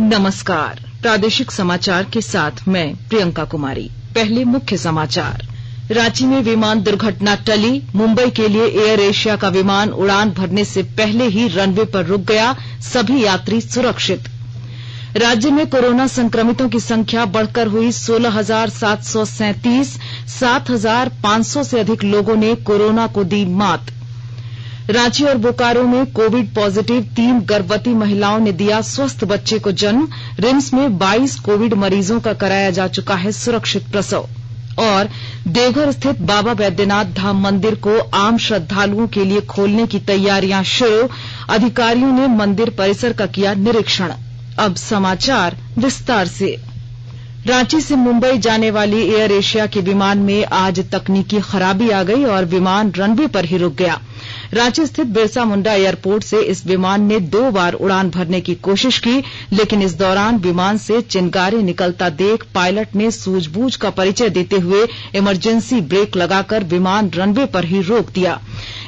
नमस्कार, प्रादेशिक समाचार के साथ मैं प्रियंका कुमारी। पहले मुख्य समाचार। रांची में विमान दुर्घटना टली। मुंबई के लिए एयर एशिया का विमान उड़ान भरने से पहले ही रनवे पर रुक गया, सभी यात्री सुरक्षित। राज्य में कोरोना संक्रमितों की संख्या बढ़कर हुई 16,737, 7,500 से अधिक लोगों ने कोरोना को दी मात। रांची और बोकारो में कोविड पॉजिटिव 3 गर्भवती महिलाओं ने दिया स्वस्थ बच्चे को जन्म। रिम्स में 22 कोविड मरीजों का कराया जा चुका है सुरक्षित प्रसव। और देवघर स्थित बाबा बैद्यनाथ धाम मंदिर को आम श्रद्धालुओं के लिए खोलने की तैयारियां शुरू। अधिकारियों ने मंदिर परिसर का किया निरीक्षण। अब समाचार विस्तार से। रांची से मुंबई जाने वाली एयर एशिया के विमान में आज तकनीकी खराबी आ गई और विमान रनवे पर ही रुक गया। रांची स्थित बिरसा मुंडा एयरपोर्ट से इस विमान ने 2 बार उड़ान भरने की कोशिश की, लेकिन इस दौरान विमान से चिंगारी निकलता देख पायलट ने सूझबूझ का परिचय देते हुए इमरजेंसी ब्रेक लगाकर विमान रनवे पर ही रोक दिया।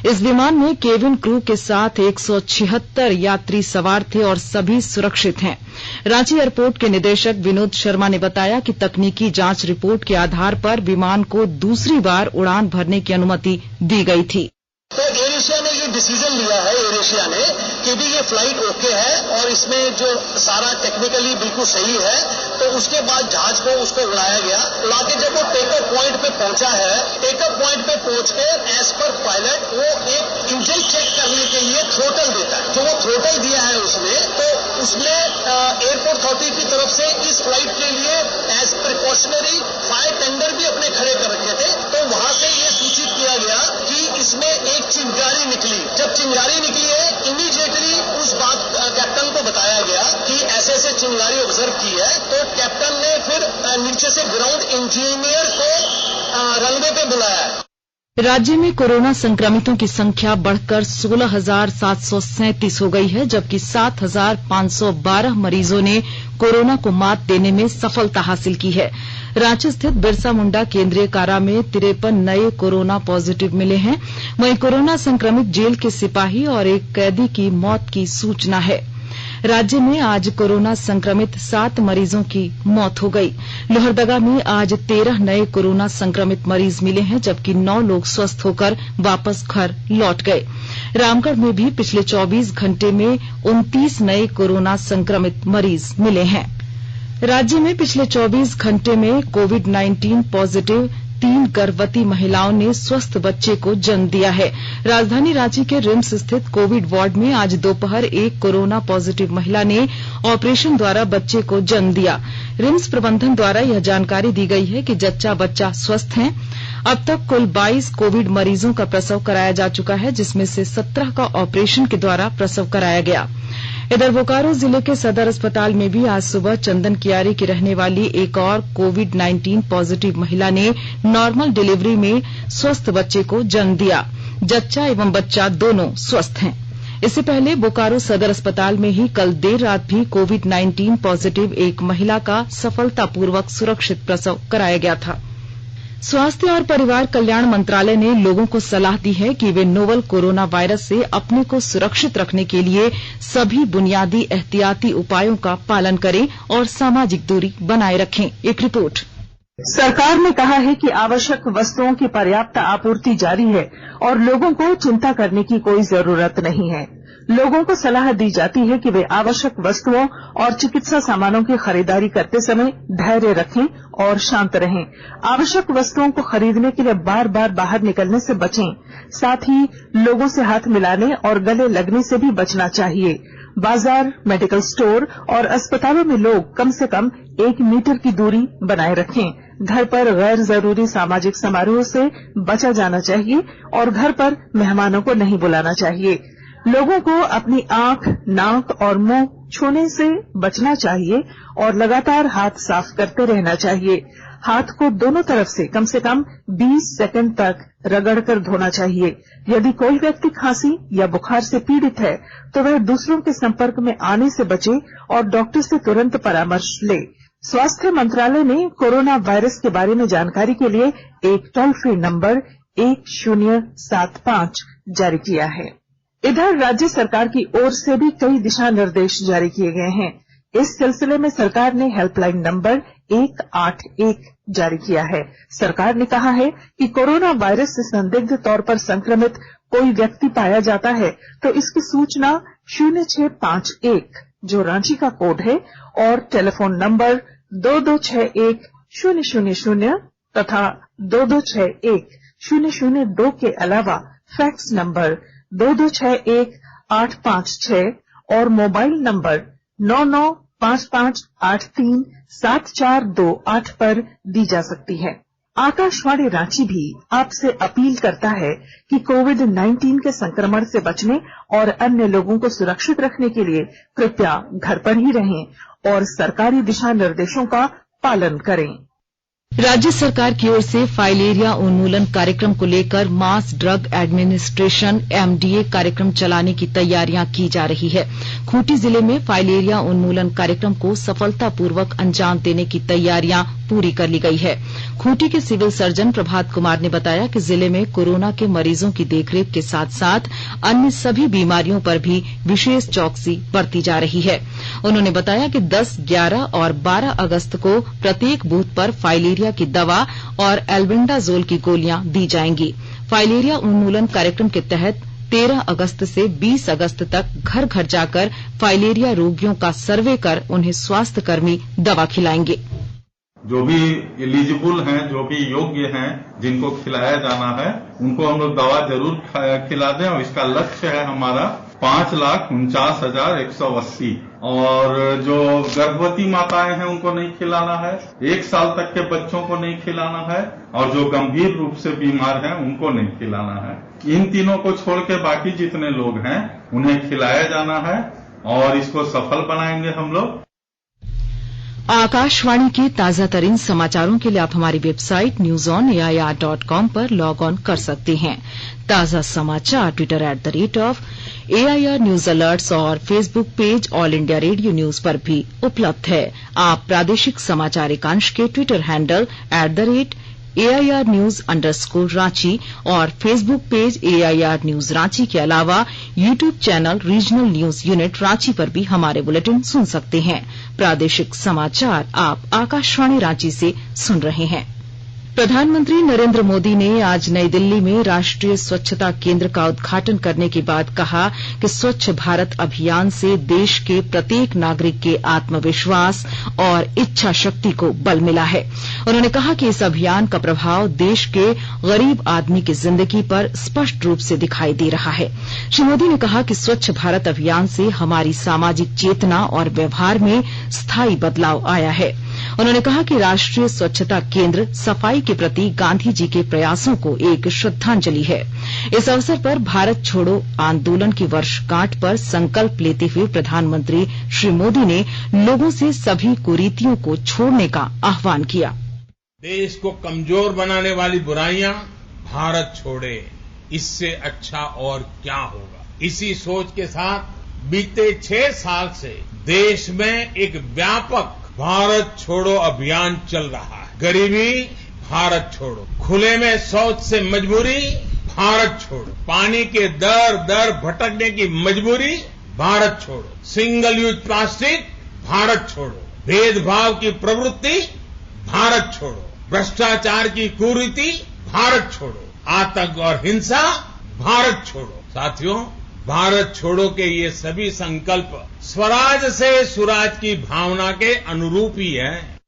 इस विमान में केबिन क्रू के साथ 176 यात्री सवार थे और सभी सुरक्षित हैं। रांची एयरपोर्ट के निदेशक विनोद शर्मा ने बताया कि तकनीकी जांच रिपोर्ट के आधार पर विमान को दूसरी बार उड़ान भरने की अनुमति दी गई थी। तो एयर एशिया ने ये डिसीजन लिया है, एयर एशिया ने, कि भी ये फ्लाइट ओके है और इसमें जो सारा टेक्निकली बिल्कुल सही है, तो उसके बाद जहाज को उसको उड़ाया गया। उड़ा के जब वो टेकअप पॉइंट पे पहुंचा है, टेकअप पॉइंट पे पहुंच के एज पर पायलट वो एक इंजन चेक करने के लिए थ्रोटल देता है। जो वो थ्रोटल दिया है उसमें एयरपोर्ट अथॉरिटी की तरफ से इस फ्लाइट के लिए एज प्रिकॉशनरी फायर टेंडर भी अपने खड़े कर रखे थे। तो वहां से ये सूचित किया गया कि इसमें एक चिंगारी निकली। जब चिंगारी निकली है, इमीडिएटली उस बात कैप्टन को बताया गया कि ऐसे ऐसे चिंगारी ऑब्जर्व की है। तो कैप्टन ने फिर नीचे से ग्राउंड इंजीनियर को रनवे पे बुलाया है। राज्य में कोरोना संक्रमितों की संख्या बढ़कर 16,737 हो गई है, जबकि 7,512 मरीजों ने कोरोना को मात देने में सफलता हासिल की है। रांची स्थित बिरसा मुंडा केंद्रीय कारा में 53 नए कोरोना पॉजिटिव मिले हैं। वहीं कोरोना संक्रमित जेल के सिपाही और एक कैदी की मौत की सूचना है। राज्य में आज कोरोना संक्रमित 7 मरीजों की मौत हो गई। लोहरदगा में आज 13 नए कोरोना संक्रमित मरीज मिले हैं, जबकि 9 लोग स्वस्थ होकर वापस घर लौट गए। रामगढ़ में भी पिछले 24 घंटे में 29 नए कोरोना संक्रमित मरीज मिले हैं। राज्य में पिछले 24 घंटे में कोविड-19 पॉजिटिव 3 गर्भवती महिलाओं ने स्वस्थ बच्चे को जन्म दिया है। राजधानी रांची के रिम्स स्थित कोविड वार्ड में आज दोपहर एक कोरोना पॉजिटिव महिला ने ऑपरेशन द्वारा बच्चे को जन्म दिया। रिम्स प्रबंधन द्वारा यह जानकारी दी गई है कि जच्चा बच्चा स्वस्थ हैं। अब तक कुल 22 कोविड मरीजों का प्रसव कराया जा चुका है, जिसमें से 17 का ऑपरेशन के द्वारा प्रसव कराया गया। इधर बोकारो जिले के सदर अस्पताल में भी आज सुबह चंदन कियारी की रहने वाली एक और कोविड-19 पॉजिटिव महिला ने नॉर्मल डिलीवरी में स्वस्थ बच्चे को जन्म दिया। जच्चा एवं बच्चा दोनों स्वस्थ हैं। इससे पहले बोकारो सदर अस्पताल में ही कल देर रात भी कोविड-19 पॉजिटिव एक महिला का सफलतापूर्वक सुरक्षित प्रसव कराया गया था। स्वास्थ्य और परिवार कल्याण मंत्रालय ने लोगों को सलाह दी है कि वे नोवल कोरोना वायरस से अपने को सुरक्षित रखने के लिए सभी बुनियादी एहतियाती उपायों का पालन करें और सामाजिक दूरी बनाए रखें। एक रिपोर्ट। सरकार ने कहा है कि आवश्यक वस्तुओं की पर्याप्त आपूर्ति जारी है और लोगों को चिंता करने की कोई जरूरत नहीं है। लोगों को सलाह दी जाती है कि वे आवश्यक वस्तुओं और चिकित्सा सामानों की खरीदारी करते समय धैर्य रखें और शांत रहें। आवश्यक वस्तुओं को खरीदने के लिए बार बार बाहर निकलने से बचें। साथ ही लोगों से हाथ मिलाने और गले लगने से भी बचना चाहिए। बाजार, मेडिकल स्टोर और अस्पतालों में लोग कम से कम 1 मीटर की दूरी बनाए रखें। घर पर गैर जरूरी सामाजिक समारोह से बचा जाना चाहिए और घर पर मेहमानों को नहीं बुलाना चाहिए। लोगों को अपनी आंख, नाक और मुंह छूने से बचना चाहिए और लगातार हाथ साफ करते रहना चाहिए। हाथ को दोनों तरफ से कम 20 सेकंड तक रगड़कर धोना चाहिए। यदि कोई व्यक्ति खांसी या बुखार से पीड़ित है तो वह दूसरों के संपर्क में आने से बचे और डॉक्टर से तुरंत परामर्श ले। स्वास्थ्य मंत्रालय ने कोरोना वायरस के बारे में जानकारी के लिए एक टोल फ्री नंबर 1075 जारी किया है। इधर राज्य सरकार की ओर से भी कई दिशा निर्देश जारी किए गए हैं। इस सिलसिले में सरकार ने हेल्पलाइन नंबर 181 जारी किया है। सरकार ने कहा है कि कोरोना वायरस से संदिग्ध तौर पर संक्रमित कोई व्यक्ति पाया जाता है तो इसकी सूचना 0651 जो रांची का कोड है और टेलीफोन नंबर 2261-000 तथा 2261-002 के अलावा फैक्स नंबर 2261-856 और मोबाइल नंबर 9955837428 पर दी जा सकती है। आकाशवाणी रांची भी आपसे अपील करता है कि कोविड-19 के संक्रमण से बचने और अन्य लोगों को सुरक्षित रखने के लिए कृपया घर पर ही रहें और सरकारी दिशा निर्देशों का पालन करें। राज्य सरकार की ओर से फाइलेरिया उन्मूलन कार्यक्रम को लेकर मास ड्रग एडमिनिस्ट्रेशन MDA कार्यक्रम चलाने की तैयारियां की जा रही है। खूंटी जिले में फाइलेरिया उन्मूलन कार्यक्रम को सफलतापूर्वक अंजाम देने की तैयारियां पूरी कर ली गई है। खूंटी के सिविल सर्जन प्रभात कुमार ने बताया कि जिले में कोरोना के मरीजों की देखरेख के साथ साथ अन्य सभी बीमारियों पर भी विशेष चौकसी बरती जा रही है। उन्होंने बताया कि 10, 11 और 12 अगस्त को प्रत्येक बूथ पर फाइलेरिया की दवा और एल्बेंडाजोल की गोलियां दी जाएंगी। फाइलेरिया उन्मूलन कार्यक्रम के तहत 13 अगस्त से 20 अगस्त तक घर घर जाकर फाइलेरिया रोगियों का सर्वे कर उन्हें स्वास्थ्य कर्मी दवा खिलाएंगे। जो भी एलिजिबल हैं, जो भी योग्य हैं, जिनको खिलाया जाना है, उनको हम लोग दवा जरूर खिला दें और इसका लक्ष्य है हमारा 5,49,180 और जो गर्भवती माताएं हैं उनको नहीं खिलाना है, 1 साल तक के बच्चों को नहीं खिलाना है और जो गंभीर रूप से बीमार हैं उनको नहीं खिलाना है। इन तीनों को छोड़ के बाकी जितने लोग हैं उन्हें खिलाया जाना है और इसको सफल बनाएंगे हम लोग। आकाशवाणी के ताजा तरीन समाचारों के लिए आप हमारी वेबसाइट newsonair.com पर लॉग ऑन कर सकते हैं। ताजा समाचार ट्विटर @AIR न्यूज अलर्ट्स और Facebook page All India Radio news पर भी उपलब्ध है। आप प्रादेशिक समाचार एकांश के Twitter handle @AIR News_ Ranchi और Facebook page AIR news Ranchi के अलावा YouTube channel regional news unit Ranchi पर भी हमारे बुलेटिन सुन सकते हैं। प्रादेशिक समाचार आप आकाशवाणी रांची से सुन रहे हैं। प्रधानमंत्री नरेंद्र मोदी ने आज नई दिल्ली में राष्ट्रीय स्वच्छता केंद्र का उद्घाटन करने के बाद कहा कि स्वच्छ भारत अभियान से देश के प्रत्येक नागरिक के आत्मविश्वास और इच्छा शक्ति को बल मिला है। उन्होंने कहा कि इस अभियान का प्रभाव देश के गरीब आदमी की जिंदगी पर स्पष्ट रूप से दिखाई दे रहा है। श्री मोदी ने कहा कि स्वच्छ भारत अभियान से हमारी सामाजिक चेतना और व्यवहार में स्थायी बदलाव आया है। उन्होंने कहा कि राष्ट्रीय स्वच्छता केंद्र सफाई के प्रति गांधी जी के प्रयासों को एक श्रद्धांजलि है। इस अवसर पर भारत छोड़ो आंदोलन की वर्षगांठ पर संकल्प लेते हुए प्रधानमंत्री श्री मोदी ने लोगों से सभी कुरीतियों को छोड़ने का आह्वान किया। देश को कमजोर बनाने वाली बुराइयां भारत छोड़े, इससे अच्छा और क्या होगा। इसी सोच के साथ बीते 6 साल से देश में एक व्यापक भारत छोड़ो अभियान चल रहा है। गरीबी भारत छोड़ो, खुले में शौच से मजबूरी भारत छोड़ो, पानी के दर दर भटकने की मजबूरी भारत छोड़ो, सिंगल यूज प्लास्टिक भारत छोड़ो, भेदभाव की प्रवृत्ति भारत छोड़ो, भ्रष्टाचार की कुरीति भारत छोड़ो, आतंक और हिंसा भारत छोड़ो। साथियों, भारत छोड़ो के ये सभी संकल्प स्वराज से सुराज की भावना के अनुरूप ही है।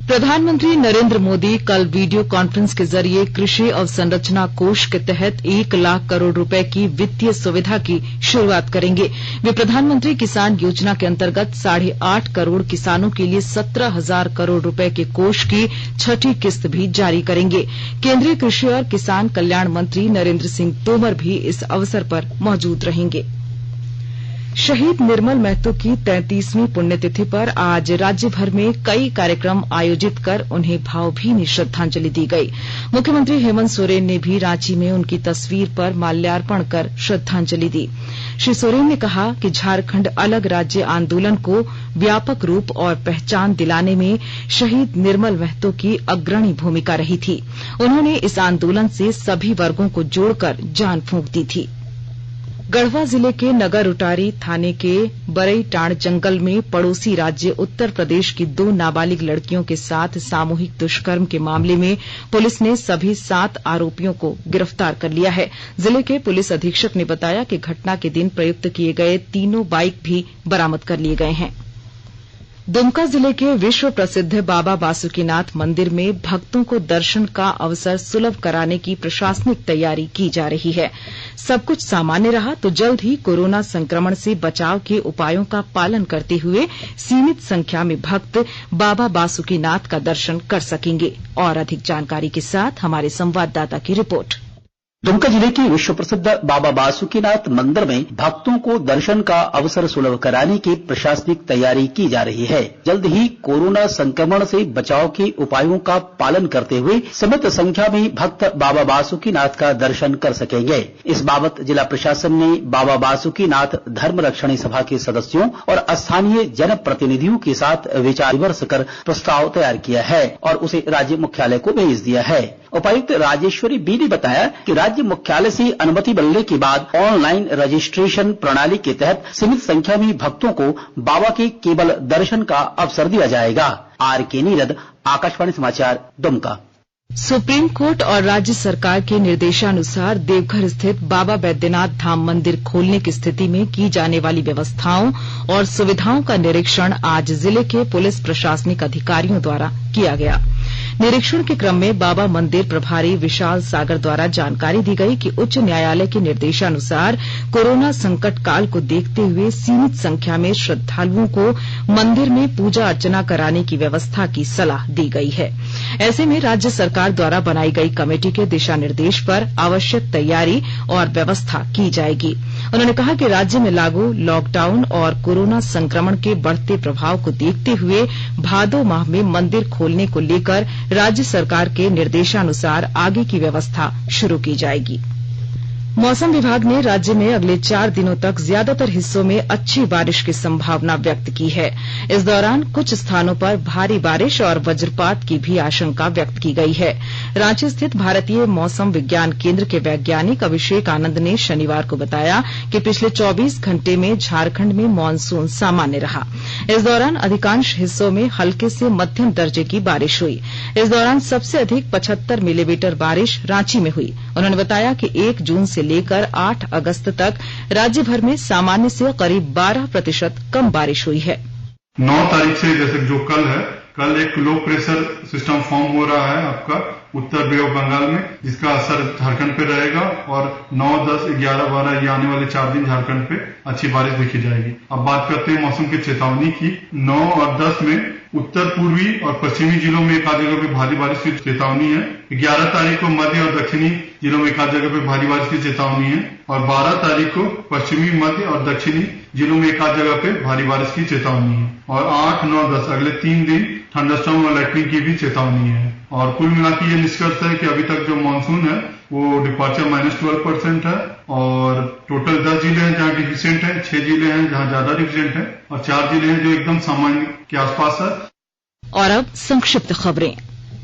प्रधानमंत्री नरेंद्र मोदी कल वीडियो कॉन्फ्रेंस के जरिए कृषि अवसंरचना कोष के तहत 1 लाख करोड़ रुपए की वित्तीय सुविधा की शुरुआत करेंगे। वे प्रधानमंत्री किसान योजना के अंतर्गत 8.5 करोड़ किसानों के लिए 17,000 करोड़ रुपए के कोष की 6ठी किस्त भी जारी करेंगे। केंद्रीय कृषि और किसान कल्याण मंत्री नरेंद्र सिंह तोमर भी इस अवसर पर मौजूद रहेंगे। शहीद निर्मल महतो की 33वीं पुण्यतिथि पर आज राज्य भर में कई कार्यक्रम आयोजित कर उन्हें भावभीनी श्रद्धांजलि दी गई। मुख्यमंत्री हेमंत सोरेन ने भी रांची में उनकी तस्वीर पर माल्यार्पण कर श्रद्धांजलि दी। श्री सोरेन ने कहा कि झारखंड अलग राज्य आंदोलन को व्यापक रूप और पहचान दिलाने में शहीद निर्मल महतो की अग्रणी भूमिका रही थी। उन्होंने इस आंदोलन से सभी वर्गों को जोड़कर जान फूंक दी थी। गढ़वा जिले के नगर उटारी थाने के बरईटांड़ जंगल में पड़ोसी राज्य उत्तर प्रदेश की 2 नाबालिग लड़कियों के साथ सामूहिक दुष्कर्म के मामले में पुलिस ने सभी 7 आरोपियों को गिरफ्तार कर लिया है। जिले के पुलिस अधीक्षक ने बताया कि घटना के दिन प्रयुक्त किए गए तीनों बाइक भी बरामद कर लिए गए हैं। दुमका जिले के विश्व प्रसिद्ध बाबा बासुकीनाथ मंदिर में भक्तों को दर्शन का अवसर सुलभ कराने की प्रशासनिक तैयारी की जा रही है। सब कुछ सामान्य रहा तो जल्द ही कोरोना संक्रमण से बचाव के उपायों का पालन करते हुए सीमित संख्या में भक्त बाबा बासुकीनाथ का दर्शन कर सकेंगे। और अधिक जानकारी के साथ हमारे संवाददाता की रिपोर्ट। दुमका जिले के विश्व प्रसिद्ध बाबा बासुकीनाथ मंदिर में भक्तों को दर्शन का अवसर सुलभ कराने की प्रशासनिक तैयारी की जा रही है। जल्द ही कोरोना संक्रमण से बचाव के उपायों का पालन करते हुए सीमित संख्या में भक्त बाबा बासुकीनाथ का दर्शन कर सकेंगे। इस बाबत जिला प्रशासन ने बाबा बासुकीनाथ धर्म रक्षणी सभा के सदस्यों और स्थानीय जनप्रतिनिधियों के साथ विचार विमर्श कर प्रस्ताव तैयार किया है और उसे राज्य मुख्यालय को भेज दिया है। उपायुक्त राजेश्वरी बी ने बताया कि राज्य मुख्यालय से अनुमति मिलने के बाद ऑनलाइन रजिस्ट्रेशन प्रणाली के तहत सीमित संख्या में भक्तों को बाबा के केवल दर्शन का अवसर दिया जाएगा। आर.के. नीरद, आकाशवाणी समाचार, दुमका। सुप्रीम कोर्ट और राज्य सरकार के निर्देशानुसार देवघर स्थित बाबा बैद्यनाथ धाम मंदिर खोलने की स्थिति में की जाने वाली व्यवस्थाओं और सुविधाओं का निरीक्षण आज जिले के पुलिस प्रशासनिक अधिकारियों द्वारा किया गया। निरीक्षण के क्रम में बाबा मंदिर प्रभारी विशाल सागर द्वारा जानकारी दी गई कि उच्च न्यायालय के निर्देशानुसार कोरोना संकट काल को देखते हुए सीमित संख्या में श्रद्धालुओं को मंदिर में पूजा अर्चना कराने की व्यवस्था की सलाह दी गई है। ऐसे में राज्य सरकार द्वारा बनाई गई कमेटी के दिशा निर्देश पर आवश्यक तैयारी और व्यवस्था की जाएगी। उन्होंने कहा कि राज्य में लागू लॉकडाउन और कोरोना संक्रमण के बढ़ते प्रभाव को देखते हुए भादो माह में मंदिर खोलने को लेकर राज्य सरकार के निर्देशानुसार आगे की व्यवस्था शुरू की जाएगी। मौसम विभाग ने राज्य में अगले 4 दिनों तक ज्यादातर हिस्सों में अच्छी बारिश की संभावना व्यक्त की है। इस दौरान कुछ स्थानों पर भारी बारिश और वज्रपात की भी आशंका व्यक्त की गई है। रांची स्थित भारतीय मौसम विज्ञान केंद्र के वैज्ञानिक अभिषेक आनंद ने शनिवार को बताया कि पिछले 24 घंटे में झारखंड में मानसून सामान्य रहा। इस दौरान अधिकांश हिस्सों में हल्के से मध्यम दर्जे की बारिश हुई। इस दौरान सबसे अधिक 75 मिलीमीटर बारिश रांची में हुई। उन्होंने बताया कि 1 जून से लेकर 8 अगस्त तक राज्य भर में सामान्य से करीब 12% कम बारिश हुई है। 9 तारीख से जैसे जो कल एक लो प्रेशर सिस्टम फॉर्म हो रहा है आपका उत्तर बे ऑफ बंगाल में, जिसका असर झारखंड पे रहेगा और 9, 10, 11, 12 ये आने वाले 4 दिन झारखंड पे अच्छी बारिश देखी जाएगी। अब बात करते हैं मौसम की चेतावनी की। 9 और 10 में उत्तर पूर्वी और पश्चिमी जिलों में एक आध जगह पे भारी बारिश की चेतावनी है। 11 तारीख को मध्य और दक्षिणी जिलों में एक आध जगह पे भारी बारिश की चेतावनी है और 12 तारीख को पश्चिमी, मध्य और दक्षिणी जिलों में एक आध जगह पे भारी बारिश की चेतावनी है और 8, 9, 10 अगले 3 दिन थंडरस्टॉर्म और लाइटनिंग की भी चेतावनी है। और कुल मिला के ये निष्कर्ष है कि अभी तक जो मानसून है वो डिपार्चर -12% है और टोटल 10 जिले हैं जहाँ डिफिशिएंट है, 6 जिले हैं जहाँ ज्यादा डिफिशिएंट है और 4 जिले हैं जो एकदम सामान्य के आसपास है। और अब संक्षिप्त खबरें।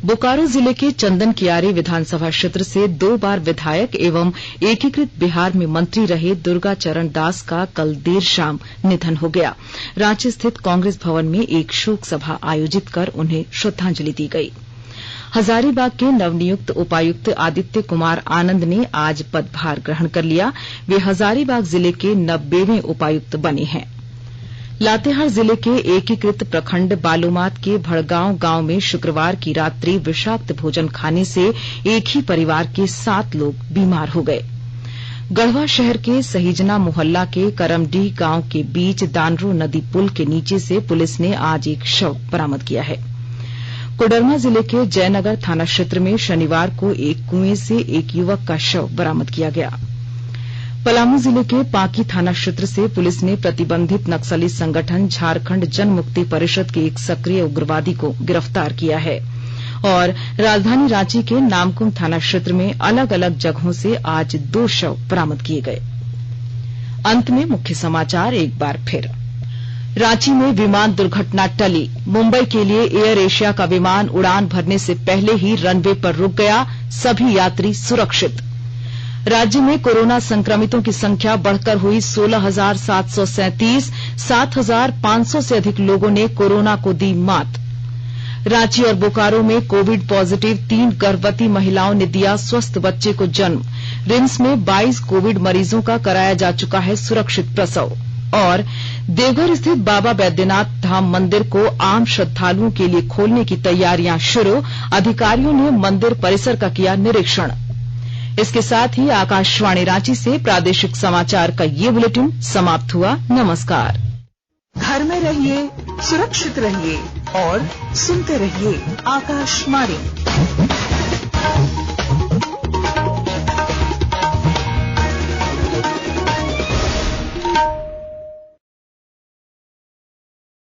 बोकारो जिले के चंदन कियारी विधानसभा क्षेत्र से 2 बार विधायक एवं एकीकृत बिहार में मंत्री रहे दुर्गा चरण दास का कल देर शाम निधन हो गया। रांची स्थित कांग्रेस भवन में एक शोक सभा आयोजित कर उन्हें श्रद्धांजलि दी गई। हजारीबाग के नवनियुक्त उपायुक्त आदित्य कुमार आनंद ने आज पदभार ग्रहण कर लिया। वे हजारीबाग जिले के 90वें उपायुक्त बने हैं। लातेहार जिले के एकीकृत प्रखंड बालूमाथ के भड़गांव गांव में शुक्रवार की रात्रि विषाक्त भोजन खाने से एक ही परिवार के 7 लोग बीमार हो गए। गढ़वा शहर के सहीजना मोहल्ला के करमडीह गांव के बीच दानरो नदी पुल के नीचे से पुलिस ने आज एक शव बरामद किया है। कोडरमा जिले के जयनगर थाना क्षेत्र में शनिवार को एक कुएं से एक युवक का शव बरामद किया गया। पलामू जिले के पांकी थाना क्षेत्र से पुलिस ने प्रतिबंधित नक्सली संगठन झारखंड जन मुक्ति परिषद के एक सक्रिय उग्रवादी को गिरफ्तार किया है। और राजधानी रांची के नामकुम थाना क्षेत्र में अलग अलग जगहों से आज 2 शव बरामद किए गए। अंत में मुख्य समाचार एक बार फिर। रांची में विमान दुर्घटना टली। मुंबई के लिए एयर एशिया का विमान उड़ान भरने से पहले ही रनवे पर रुक गया। सभी यात्री सुरक्षित। राज्य में कोरोना संक्रमितों की संख्या बढ़कर हुई 16,737, 7,500 से अधिक लोगों ने कोरोना को दी मात। रांची और बोकारो में कोविड पॉजिटिव 3 गर्भवती महिलाओं ने दिया स्वस्थ बच्चे को जन्म। रिम्स में 22 कोविड मरीजों का कराया जा चुका है सुरक्षित प्रसव। और देवघर स्थित बाबा बैद्यनाथ धाम मंदिर को आम श्रद्धालुओं के लिए खोलने की तैयारियां शुरू, अधिकारियों ने मंदिर परिसर का किया निरीक्षण। इसके साथ ही आकाशवाणी रांची से प्रादेशिक समाचार का ये बुलेटिन समाप्त हुआ। नमस्कार। घर में रहिए, सुरक्षित रहिए और सुनते रहिए आकाशवाणी।